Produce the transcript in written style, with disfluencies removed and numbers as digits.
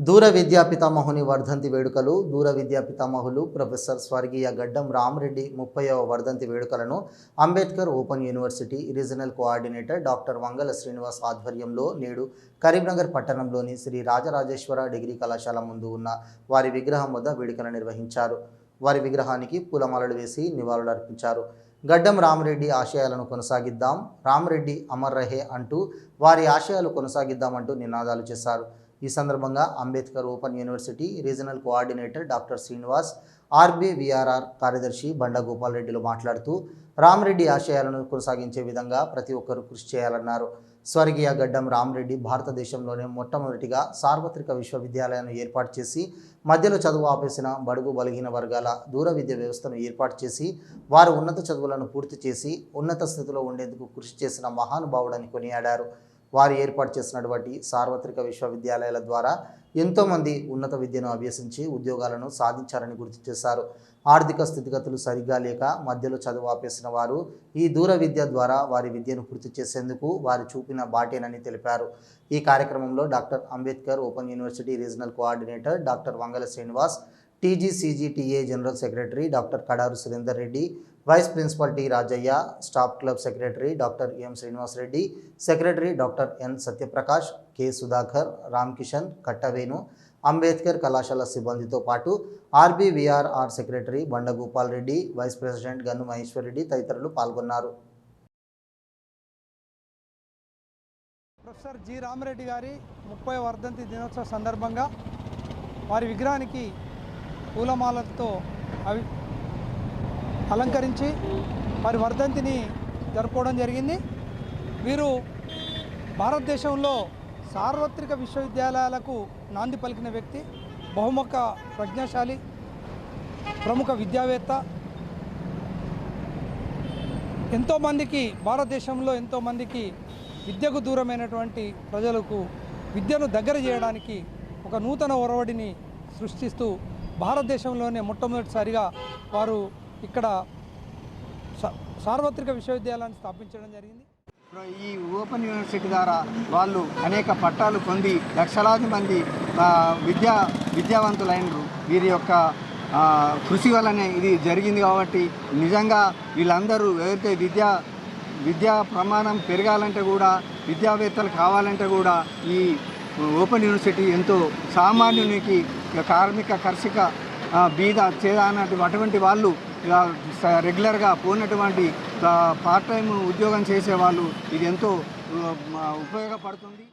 దూర విద్యా పితామహుని వర్ధంతి వేడుకలు దూర విద్యా పితామహులు ప్రొఫెసర్ స్వర్గీయ గడ్డం రామరెడ్డి 30వ వర్ధంతి వేడుకలను Ambedkar open university regional coordinator doctor Vangala Srinivas ఆధ్వర్యంలో నేడు కరీంనగర్ పట్టణంలోని శ్రీ రాజరాజేశ్వర డిగ్రీ కళాశాల ముందు ఉన్న వారి విగ్రహం వద్ద వేడుకలు నిర్వహించారు. వారి విగ్రహానికి పూలమాలలు వేసి నివాళులర్పించారు. గడ్డం రామరెడ్డి ఆశయాలను కొనసాగిద్దాం, రామరెడ్డి అమర్ రహే అంటూ వారి ఆశయాలు కొనసాగిద్దామంటూ నినాదాలు చేశారు. ఈ సందర్భంగా Ambedkar open university regional coordinator doctor Srinivas, RBVRR కార్యదర్శి బండ గోపాల్ రెడ్డిలు మాట్లాడుతూ రామరెడ్డి ఆశయాలను కొనసాగించే విధంగా ప్రతి ఒక్కరూ కృషి చేయాలన్నారు. స్వర్గీయ గడ్డం రామరెడ్డి భారతదేశంలోనే మొట్టమొదటిగా సార్వత్రిక విశ్వవిద్యాలయాన్ని ఏర్పాటు చేసి మధ్యలో చదువు ఆపేసిన బడుగు బలహీన వర్గాల దూర విద్య వ్యవస్థను ఏర్పాటు చేసి వారు ఉన్నత చదువులను పూర్తి చేసి ఉన్నత స్థితిలో ఉండేందుకు కృషి చేసిన మహానుభావుడని కొనియాడారు. వారు ఏర్పాటు చేసినటువంటి సార్వత్రిక విశ్వవిద్యాలయాల ద్వారా ఎంతోమంది ఉన్నత విద్యను అభ్యసించి ఉద్యోగాలను సాధించారని గుర్తు చేశారు. ఆర్థిక స్థితిగతులు సరిగ్గా లేక మధ్యలో చదువు ఆపేసిన వారు ఈ దూర విద్య ద్వారా వారి విద్యను పూర్తి చేసేందుకు వారు చూపిన బాటేనని తెలిపారు. ఈ కార్యక్రమంలో doctor Ambedkar open university regional coordinator doctor Vangala Srinivas, TGCGTA general secretary doctor Kadaru Surender Reddy, vice principal T Rajaiah, staff club secretary doctor M Srinivas Reddy, secretary doctor N Satyaprakash, K Sudhakar, Ramkishan, Kattavenu, Ambedkar కళాశాల సిబ్బందితో పాటు RBVRR secretary Banda Gopal Reddy, vice president Gannu Maheshwar Reddy తదితరులు పాల్గొన్నారు. ప్రొఫెసర్ జి రామరెడ్డి గారి 30వ వర్ధంతి దినోత్సవ సందర్భంగా వారి విగ్రహానికి పూలమాలతో అలంకరించి వారి వర్ధంతిని జరుపుకోవడం జరిగింది. వీరు భారతదేశంలో సార్వత్రిక విశ్వవిద్యాలయాలకు నాంది పలికిన వ్యక్తి, బహుముఖ ప్రజ్ఞాశాలి, ప్రముఖ విద్యావేత్త. ఎంతోమందికి భారతదేశంలో ఎంతోమందికి విద్యకు దూరమైనటువంటి ప్రజలకు విద్యను దగ్గర చేయడానికి ఒక నూతన ఒరవడిని సృష్టిస్తూ భారతదేశంలోనే మొట్టమొదటిసారిగా వారు ఇక్కడ సార్వత్రిక విశ్వవిద్యాలయాన్ని స్థాపించడం జరిగింది. ఈ ఓపెన్ యూనివర్సిటీ ద్వారా వాళ్ళు అనేక పట్టాలు పొంది లక్షలాది మంది విద్యావంతులైనరు. వీరి యొక్క కృషి వల్లనే ఇది జరిగింది. కాబట్టి నిజంగా వీళ్ళందరూ ఎవరైతే విద్యా ప్రమాణం పెరగాలంటే కూడా, విద్యావేత్తలు కావాలంటే కూడా ఈ ఓపెన్ యూనివర్సిటీ ఎంతో సామాన్యునికి, కార్మిక, కర్షక, బీద, చేద అటువంటి వాళ్ళు రెగ్యులర్గా పోయినటువంటి పార్ట్ టైం ఉద్యోగం చేసేవాళ్ళు ఇది ఎంతో ఉపయోగపడుతుంది.